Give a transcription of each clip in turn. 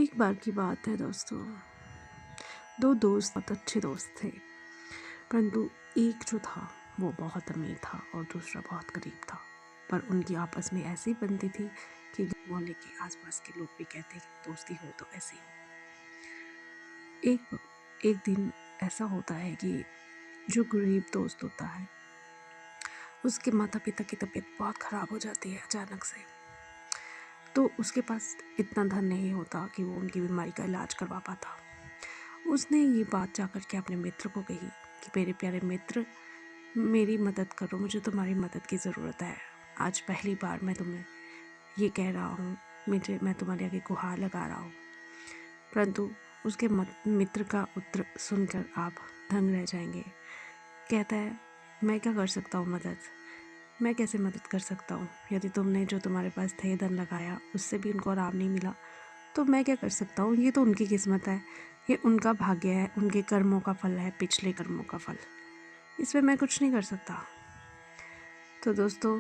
एक बार की बात है दोस्तों, दो दोस्त बहुत अच्छे दोस्त थे, परंतु एक जो था वो बहुत अमीर था और दूसरा बहुत गरीब था। पर उनकी आपस में ऐसी बनती थी कि मोहल्ले के आसपास के लोग भी कहते कि दोस्ती हो तो ऐसी हो। एक दिन ऐसा होता है कि जो गरीब दोस्त होता है उसके माता पिता की तबीयत बहुत ख़राब हो जाती है अचानक से। तो उसके पास इतना धन नहीं होता कि वो उनकी बीमारी का इलाज करवा पाता। उसने ये बात जाकर के अपने मित्र को कही कि मेरे प्यारे मित्र, मेरी मदद करो, मुझे तुम्हारी मदद की ज़रूरत है। आज पहली बार मैं तुम्हें ये कह रहा हूँ, मैं तुम्हारे आगे गुहार लगा रहा हूँ। परंतु उसके मित्र का उत्तर सुनकर आप दंग रह जाएंगे। कहता है, मैं क्या कर सकता हूँ मदद? मैं कैसे मदद कर सकता हूँ? यदि तुमने जो तुम्हारे पास थे धन लगाया उससे भी उनको आराम नहीं मिला तो मैं क्या कर सकता हूँ? ये तो उनकी किस्मत है, ये उनका भाग्य है, उनके कर्मों का फल है, पिछले कर्मों का फल। इसमें मैं कुछ नहीं कर सकता। तो दोस्तों,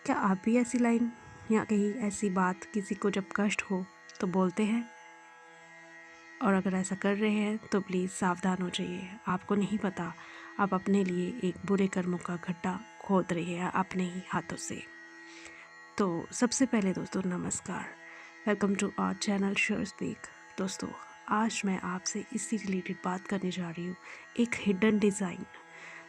क्या आप भी ऐसी लाइन या कहीं ऐसी बात किसी को जब कष्ट हो तो बोलते हैं? और अगर ऐसा कर रहे हैं तो प्लीज़ सावधान हो जाइए। आपको नहीं पता आप अपने लिए एक बुरे कर्मों का गड्ढा खोद रहे हैं अपने ही हाथों से। तो सबसे पहले दोस्तों नमस्कार, welcome to our channel sure speak. दोस्तों, आज मैं आपसे इससे रिलेटेड बात करने जा रही हूँ, एक हिडन डिज़ाइन,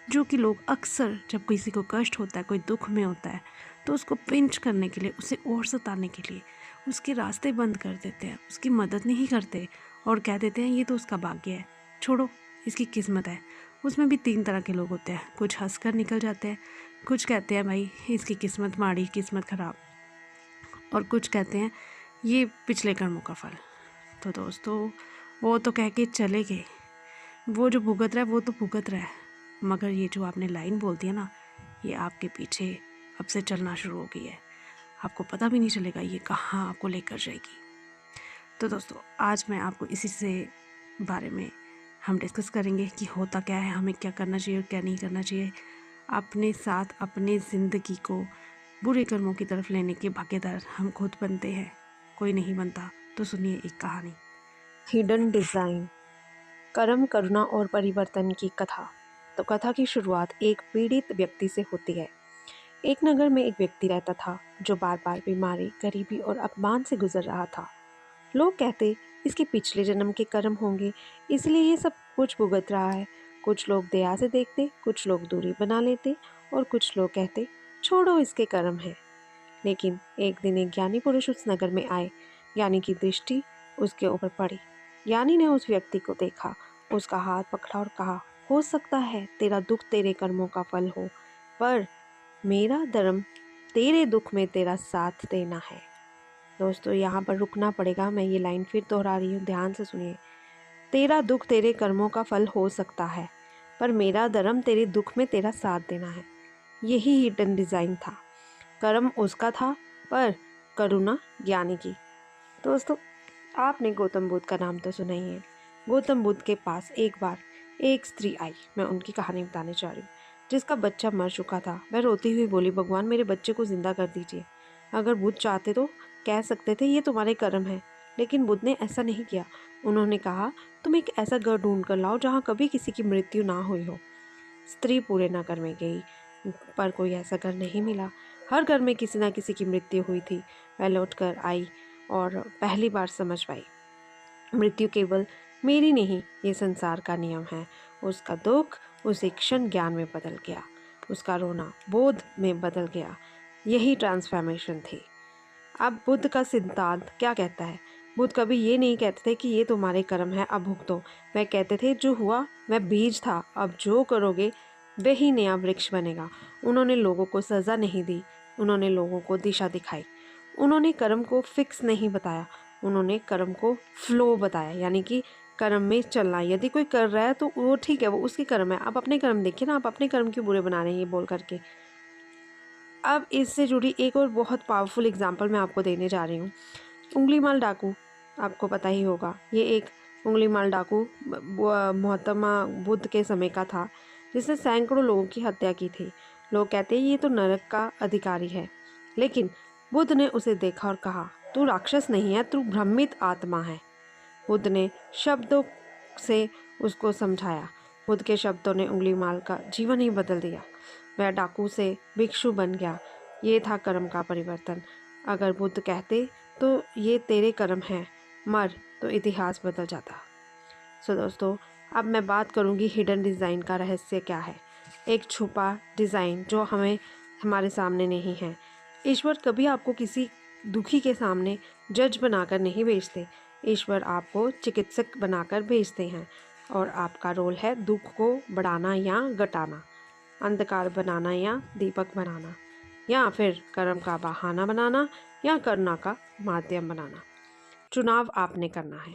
जो कि लोग अक्सर जब किसी को कष्ट होता है, कोई दुख में होता है, तो उसको पिंच करने के लिए, उसे और सताने के लिए उसके रास्ते बंद कर देते हैं, उसकी मदद नहीं करते और कह देते हैं ये तो उसका भाग्य है, छोड़ो, इसकी किस्मत है। उसमें भी 3 तरह के लोग होते हैं, कुछ हंसकर निकल जाते हैं, कुछ कहते हैं भाई इसकी किस्मत माड़ी, किस्मत ख़राब, और कुछ कहते हैं ये पिछले कर्मों का फल। तो दोस्तों, वो तो कह के चले गए, वो जो भुगत रहा है वो तो भुगत रहा है, मगर ये जो आपने लाइन बोल दी है ना, ये आपके पीछे अब से चलना शुरू हो गई है। आपको पता भी नहीं चलेगा ये कहाँ आपको लेकर जाएगी। तो दोस्तों, आज मैं आपको इसी से बारे में हम डिस्कस करेंगे कि होता क्या है, हमें क्या करना चाहिए और क्या नहीं करना चाहिए। अपने साथ अपने ज़िंदगी को बुरे कर्मों की तरफ लेने के भागीदार हम खुद बनते हैं, कोई नहीं बनता। तो सुनिए एक कहानी, हिडन डिज़ाइन, कर्म, करुणा और परिवर्तन की कथा। तो कथा की शुरुआत एक पीड़ित व्यक्ति से होती है। एक नगर में एक व्यक्ति रहता था जो बार बार बीमारी, गरीबी और अपमान से गुजर रहा था। लोग कहते इसके पिछले जन्म के कर्म होंगे, इसलिए ये सब कुछ भुगत रहा है। कुछ लोग दया से देखते, कुछ लोग दूरी बना लेते और कुछ लोग कहते छोड़ो, इसके कर्म है। लेकिन एक दिन एक ज्ञानी पुरुष उस नगर में आए। ज्ञानी की दृष्टि उसके ऊपर पड़ी। ज्ञानी ने उस व्यक्ति को देखा, उसका हाथ पकड़ा और कहा, हो सकता है तेरा दुख तेरे कर्मों का फल हो, पर मेरा धर्म तेरे दुख में तेरा साथ देना है। दोस्तों, यहाँ पर रुकना पड़ेगा, मैं ये लाइन फिर दोहरा रही हूँ, ध्यान से सुनिए। तेरा दुख तेरे कर्मों का फल हो सकता है, पर मेरा धर्म तेरे दुख में तेरा साथ देना है। यही हिडन डिज़ाइन था। कर्म उसका था, पर करुणा ज्ञानी की। दोस्तों, आपने गौतम बुद्ध का नाम तो सुना ही है। गौतम बुद्ध के पास एक बार एक स्त्री आई, मैं उनकी कहानी बताने जा रही हूँ। जिसका बच्चा मर चुका था। वह रोती हुई बोली, भगवान मेरे बच्चे को जिंदा कर दीजिए। अगर बुद्ध चाहते तो कह सकते थे ये तुम्हारे कर्म है, लेकिन बुद्ध ने ऐसा नहीं किया। उन्होंने कहा, तुम एक ऐसा घर ढूंढ कर लाओ जहाँ कभी किसी की मृत्यु ना हुई हो। स्त्री पूरे नगर में गई, पर कोई ऐसा घर नहीं मिला। हर घर में किसी न किसी की मृत्यु हुई थी। वह लौट कर आई और पहली बार समझ पाई, मृत्यु केवल मेरी नहीं, ये संसार का नियम है। उसका दुख उसी क्षण ज्ञान में बदल गया, उसका रोना बोध में बदल गया। यही ट्रांसफॉर्मेशन थी। अब बुद्ध का सिद्धांत क्या कहता है? बुद्ध कभी ये नहीं कहते थे कि ये तुम्हारे कर्म है, अब भुगतो। वह कहते थे जो हुआ वह बीज था, अब जो करोगे वही नया वृक्ष बनेगा। उन्होंने लोगों को सज़ा नहीं दी, उन्होंने लोगों को दिशा दिखाई। उन्होंने कर्म को फिक्स नहीं बताया, उन्होंने कर्म को फ्लो बताया, यानी कि कर्म में चलना। यदि कोई कर रहा है तो वो ठीक है, वो उसके कर्म है। आप अपने कर्म देखिए ना, आप अपने कर्म क्यों बुरे बना रहे हैं ये बोल करके। अब इससे जुड़ी एक और बहुत पावरफुल एग्जांपल मैं आपको देने जा रही हूँ। उंगलीमाल डाकू, आपको पता ही होगा। ये एक उंगलीमाल डाकू महात्मा बुद्ध के समय का था, जिसने सैकड़ों लोगों की हत्या की थी। लोग कहते हैं ये तो नरक का अधिकारी है, लेकिन बुद्ध ने उसे देखा और कहा, तू राक्षस नहीं है, तू भ्रमित आत्मा है। बुद्ध ने शब्दों से उसको समझाया। बुद्ध के शब्दों ने उंगलीमाल का जीवन ही बदल दिया। वह डाकू से भिक्षु बन गया। ये था कर्म का परिवर्तन। अगर बुद्ध कहते तो ये तेरे कर्म हैं, मर, तो इतिहास बदल जाता। सो दोस्तों, अब मैं बात करूँगी हिडन डिज़ाइन का रहस्य क्या है। एक छुपा डिज़ाइन जो हमारे सामने नहीं है। ईश्वर कभी आपको किसी दुखी के सामने जज बनाकर नहीं भेजते। ईश्वर आपको चिकित्सक बनाकर भेजते हैं और आपका रोल है दुख को बढ़ाना या घटाना, अंधकार बनाना या दीपक बनाना, या फिर कर्म का बहाना बनाना या करुणा का माध्यम बनाना। चुनाव आपने करना है।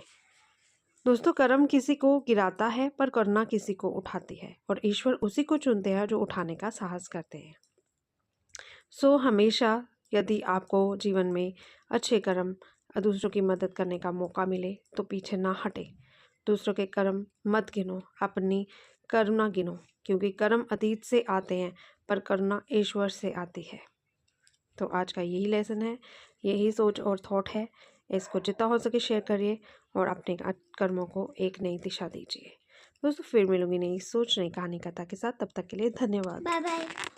दोस्तों, कर्म किसी को गिराता है पर करुणा किसी को उठाती है, और ईश्वर उसी को चुनते हैं जो उठाने का साहस करते हैं। सो हमेशा यदि आपको जीवन में अच्छे कर्म, दूसरों की मदद करने का मौका मिले तो पीछे ना हटे। दूसरों के कर्म मत गिनो, अपनी करुणा गिनो, क्योंकि कर्म अतीत से आते हैं पर करुणा ईश्वर से आती है। तो आज का यही लेसन है, यही सोच और थॉट है। इसको जितना हो सके शेयर करिए और अपने कर्मों को एक नई दिशा दीजिए। दोस्तों, फिर मिलूंगी नई सोच, नई कहानी कथा के साथ। तब तक के लिए धन्यवाद। Bye bye.